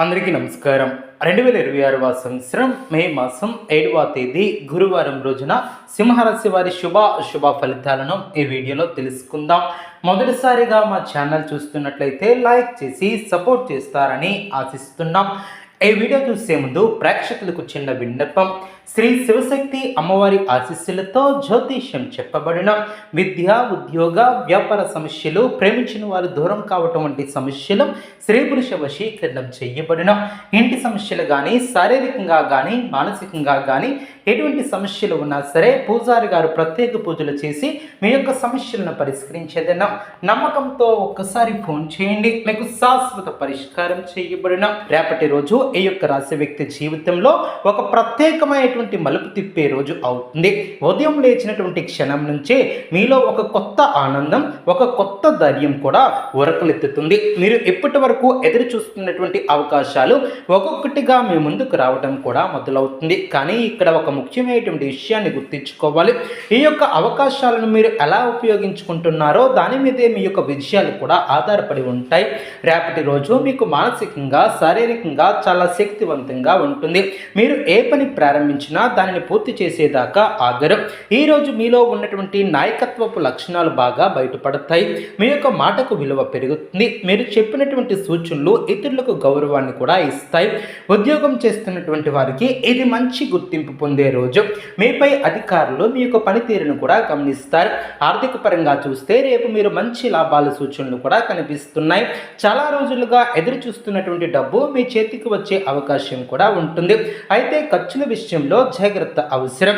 అందరికీ నమస్కారం. 2026వ సంవత్సరం మే మాసం 7వ తేదీ గురువారం రోజున సింహరాశి వారి శుభ ఫలితాలను ఈ వీడియోలో తెలుసుకుందాం. మొదటిసారిగా మా ఛానల్ చూస్తున్నట్లయితే లైక్ చేసి సపోర్ట్ చేస్తారని ఆశిస్తున్నాం. ఈ వీడియో చూసే ముందు ప్రేక్షకులకు చిన్న విన్నపం. శ్రీ శివశక్తి అమ్మవారి ఆశీస్సులతో జ్యోతిష్యం చెప్పబడిన విద్య, ఉద్యోగ, వ్యాపార సమస్యలు, ప్రేమించిన వారు దూరం కావటం వంటి సమస్యలు, స్త్రీ పురుష వశీకరణం చేయబడిన ఇంటి సమస్యలు కానీ, శారీరకంగా కానీ, మానసికంగా కానీ ఎటువంటి సమస్యలు ఉన్నా సరే పూజారి గారు ప్రత్యేక పూజలు చేసి మీ యొక్క సమస్యలను పరిష్కరించేదన్నా నమ్మకంతో ఒక్కసారి ఫోన్ చేయండి, మీకు శాశ్వత పరిష్కారం చేయబడిన. రేపటి రోజు ఈ యొక్క రాశి వ్యక్తి జీవితంలో ఒక ప్రత్యేకమైనటువంటి మలుపు తిప్పే రోజు అవుతుంది. ఉదయం లేచినటువంటి క్షణం నుంచే మీలో ఒక కొత్త ఆనందం, ఒక కొత్త ధైర్యం కూడా ఉరకలెత్తుతుంది. మీరు ఇప్పటి వరకు ఎదురు చూస్తున్నటువంటి అవకాశాలు ఒక్కొక్కటిగా మీ ముందుకు రావడం కూడా మొదలవుతుంది. కానీ ఇక్కడ ఒక ముఖ్యమైనటువంటి విషయాన్ని గుర్తించుకోవాలి. ఈ యొక్క అవకాశాలను మీరు ఎలా ఉపయోగించుకుంటున్నారో దాని మీదే మీ యొక్క విజయాలు కూడా ఆధారపడి ఉంటాయి. రేపటి రోజు మీకు మానసికంగా, శారీరకంగా చాలా శక్తివంతంగా ఉంటుంది. మీరు ఏ పని ప్రారంభించినా దానిని పూర్తి చేసేదాకా ఆగరు. ఈరోజు మీలో ఉన్నటువంటి నాయకత్వపు లక్షణాలు బాగా బయటపడతాయి. మీ యొక్క మాటకు విలువ పెరుగుతుంది. మీరు చెప్పినటువంటి సూచనలు ఇతరులకు గౌరవాన్ని కూడా ఇస్తాయి. ఉద్యోగం చేస్తున్నటువంటి వారికి ఇది మంచి గుర్తింపు పొందే రోజు. మీపై అధికారులు మీ యొక్క పనితీరును కూడా గమనిస్తారు. ఆర్థిక పరంగా చూస్తే రేపు మీరు మంచి లాభాల సూచనలు కూడా కనిపిస్తున్నాయి. చాలా రోజులుగా ఎదురు చూస్తున్నటువంటి డబ్బు మీ చేతికి వచ్చే అవకాశం కూడా ఉంటుంది. అయితే ఖర్చుల విషయంలో జాగ్రత్త అవసరం.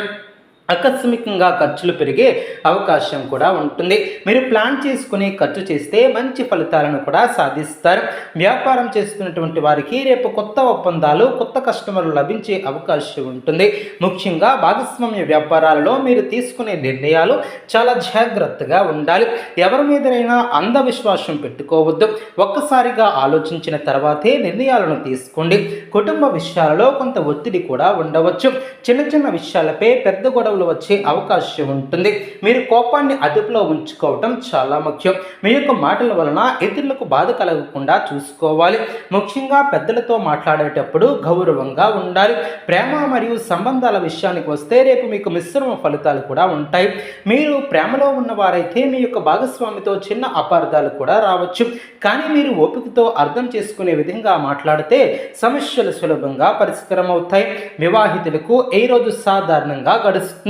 ఆకస్మికంగా ఖర్చులు పెరిగే అవకాశం కూడా ఉంటుంది. మీరు ప్లాన్ చేసుకుని ఖర్చు చేస్తే మంచి ఫలితాలను కూడా సాధిస్తారు. వ్యాపారం చేస్తున్నటువంటి వారికి రేపు కొత్త ఒప్పందాలు, కొత్త కస్టమర్లు లభించే అవకాశం ఉంటుంది. ముఖ్యంగా భాగస్వామ్య వ్యాపారాలలో మీరు తీసుకునే నిర్ణయాలు చాలా జాగ్రత్తగా ఉండాలి. ఎవరి మీదైనా అంధవిశ్వాసం పెట్టుకోవద్దు. ఒక్కసారిగా ఆలోచించిన తర్వాతే నిర్ణయాలను తీసుకోండి. కుటుంబ విషయాలలో కొంత ఒత్తిడి కూడా ఉండవచ్చు. చిన్న చిన్న విషయాలపై పెద్ద గొడవ వచ్చే అవకాశం ఉంటుంది. మీరు కోపాన్ని అదుపులో ఉంచుకోవటం చాలా ముఖ్యం. మీ యొక్క మాటల వలన ఇతరులకు బాధ కలగకుండా చూసుకోవాలి. ముఖ్యంగా పెద్దలతో మాట్లాడేటప్పుడు గౌరవంగా ఉండాలి. ప్రేమ మరియు సంబంధాల విషయానికి వస్తే రేపు మీకు మిశ్రమ ఫలితాలు కూడా ఉంటాయి. మీరు ప్రేమలో ఉన్నవారైతే మీ యొక్క భాగస్వామితో చిన్న అపార్థాలు కూడా రావచ్చు. కానీ మీరు ఓపికతో అర్థం చేసుకునే విధంగా మాట్లాడితే సమస్యలు సులభంగా పరిష్కారం అవుతాయి. వివాహితులకు ఈ రోజు సాధారణంగా గడుస్తుంది.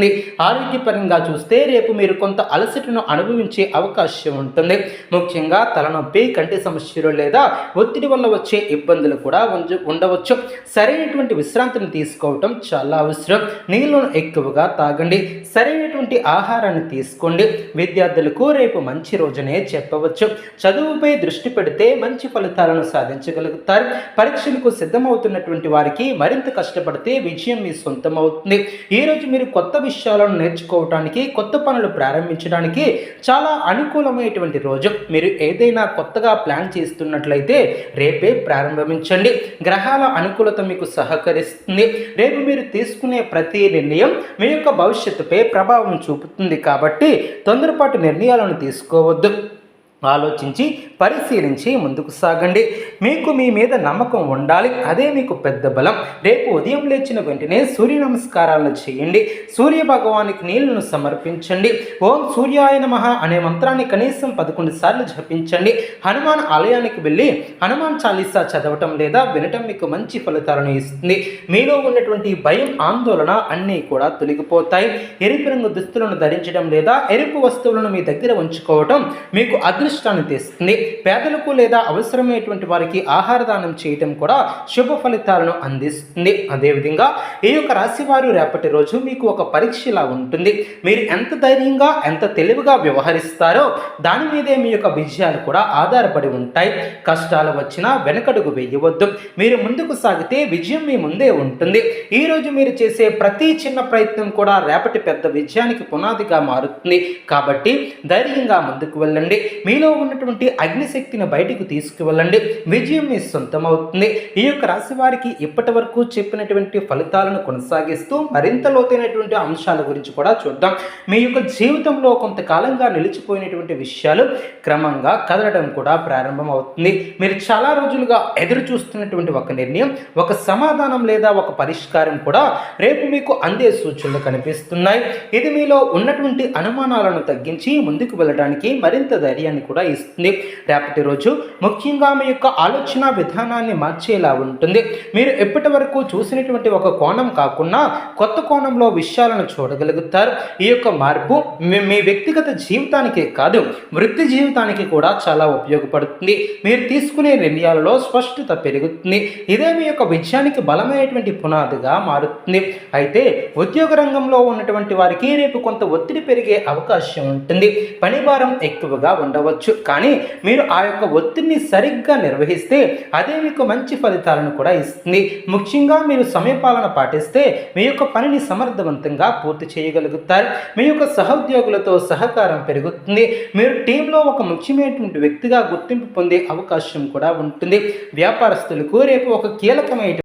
ఆరోగ్యపరంగా చూస్తే రేపు మీరు కొంత అలసటను అనుభవించే అవకాశం ఉంటుంది. ముఖ్యంగా తలనొప్పి, కంటి సమస్యలు లేదా ఒత్తిడి వల్ల వచ్చే ఇబ్బందులు కూడా ఉండవచ్చు. సరైనటువంటి విశ్రాంతిని తీసుకోవటం చాలా అవసరం. నీళ్లను ఎక్కువగా తాగండి. సరైనటువంటి ఆహారాన్ని తీసుకోండి. విద్యార్థులకు రేపు మంచి రోజునే చెప్పవచ్చు. చదువుపై దృష్టి పెడితే మంచి ఫలితాలను సాధించగలుగుతారు. పరీక్షలకు సిద్ధమవుతున్నటువంటి వారికి మరింత కష్టపడితే విజయం మీ సొంతమవుతుంది. ఈరోజు మీరు కొత్త విషయాలను నేర్చుకోవటానికి, కొత్త పనులు ప్రారంభించడానికి చాలా అనుకూలమైనటువంటి రోజు. మీరు ఏదైనా కొత్తగా ప్లాన్ చేస్తున్నట్లయితే రేపే ప్రారంభించండి. గ్రహాల అనుకూలత మీకు సహకరిస్తుంది. రేపు మీరు తీసుకునే ప్రతి నిర్ణయం మీ యొక్క భవిష్యత్తుపై ప్రభావం చూపుతుంది. కాబట్టి తొందరపాటు నిర్ణయాలను తీసుకోవద్దు. ఆలోచించి పరిశీలించి ముందుకు సాగండి. మీకు మీ మీద నమ్మకం ఉండాలి. అదే మీకు పెద్ద బలం. రేపు ఉదయం లేచిన వెంటనే సూర్య నమస్కారాలను చేయండి. సూర్య భగవానికి నీళ్లను సమర్పించండి. ఓం సూర్యాయ నమః అనే మంత్రాన్ని కనీసం 11 సార్లు జపించండి. హనుమాన్ ఆలయానికి వెళ్ళి హనుమాన్ చాలీసా చదవటం లేదా వినటం మీకు మంచి ఫలితాలను ఇస్తుంది. మీలో ఉన్నటువంటి భయం, ఆందోళన అన్నీ కూడా తొలగిపోతాయి. ఎరుపు రంగు దుస్తులను ధరించడం లేదా ఎరుపు వస్తువులను మీ దగ్గర ఉంచుకోవటం మీకు అదృష్టాన్ని తెస్తుంది. పేదలకు లేదా అవసరమైనటువంటి వారికి ఆహార దానం చేయటం కూడా శుభ ఫలితాలను అందిస్తుంది. అదేవిధంగా ఈ యొక్క రాశి వారు రేపటి రోజు మీకు ఒక పరీక్షలా ఉంటుంది. మీరు ఎంత ధైర్యంగా, ఎంత తెలివిగా వ్యవహరిస్తారో దాని మీదే మీ యొక్క విజయాలు కూడా ఆధారపడి ఉంటాయి. కష్టాలు వచ్చినా వెనకడుగు వేయవద్దు. మీరు ముందుకు సాగితే విజయం మీ ముందే ఉంటుంది. ఈరోజు మీరు చేసే ప్రతి చిన్న ప్రయత్నం కూడా రేపటి పెద్ద విజయానికి పునాదిగా మారుతుంది. కాబట్టి ధైర్యంగా ముందుకు వెళ్ళండి. మీ మీలో ఉన్నటువంటి అగ్నిశక్తిని బయటకు తీసుకువెళ్ళండి. విజయం మీ సొంతమవుతుంది. ఈ యొక్క రాశి వారికి ఇప్పటి వరకు చెప్పినటువంటి ఫలితాలను కొనసాగిస్తూ మరింత లోతైనటువంటి అంశాల గురించి కూడా చూద్దాం. మీ యొక్క జీవితంలో కొంతకాలంగా నిలిచిపోయినటువంటి విషయాలు క్రమంగా కదలడం కూడా ప్రారంభం అవుతుంది. మీరు చాలా రోజులుగా ఎదురు చూస్తున్నటువంటి ఒక నిర్ణయం, ఒక సమాధానం లేదా ఒక పరిష్కారం కూడా రేపు మీకు అందే సూచనలు కనిపిస్తున్నాయి. ఇది మీలో ఉన్నటువంటి అనుమానాలను తగ్గించి ముందుకు వెళ్ళడానికి మరింత ధైర్యాన్ని కూడా ఇస్తుంది. రేపటి రోజు ముఖ్యంగా మీ యొక్క ఆలోచన విధానాన్ని మార్చేలా ఉంటుంది. మీరు ఎప్పటి వరకు చూసినటువంటి ఒక కోణం కాకుండా కొత్త కోణంలో విషయాలను చూడగలుగుతారు. ఈ యొక్క మార్పు మీ వ్యక్తిగత జీవితానికే కాదు, వృత్తి జీవితానికి కూడా చాలా ఉపయోగపడుతుంది. మీరు తీసుకునే నిర్ణయాలలో స్పష్టత పెరుగుతుంది. ఇదే మీ యొక్క విజయానికి బలమైనటువంటి పునాదిగా మారుతుంది. అయితే ఉద్యోగ రంగంలో ఉన్నటువంటి వారికి రేపు కొంత ఒత్తిడి పెరిగే అవకాశం ఉంటుంది. పని భారం ఎక్కువగా ఉండవచ్చు, కానీ మీరు ఆ యొక్క ఒత్తిడిని సరిగ్గా నిర్వహిస్తే అదే మీకు మంచి ఫలితాలను కూడా ఇస్తుంది. ముఖ్యంగా మీరు సమయపాలన పాటిస్తే మీ యొక్క పనిని సమర్థవంతంగా పూర్తి చేయగలుగుతారు. మీ యొక్క సహోద్యోగులతో సహకారం పెరుగుతుంది. మీరు టీంలో ఒక ముఖ్యమైనటువంటి వ్యక్తిగా గుర్తింపు పొందే అవకాశం కూడా ఉంటుంది. వ్యాపారస్తులకు రేపు ఒక కీలకమైన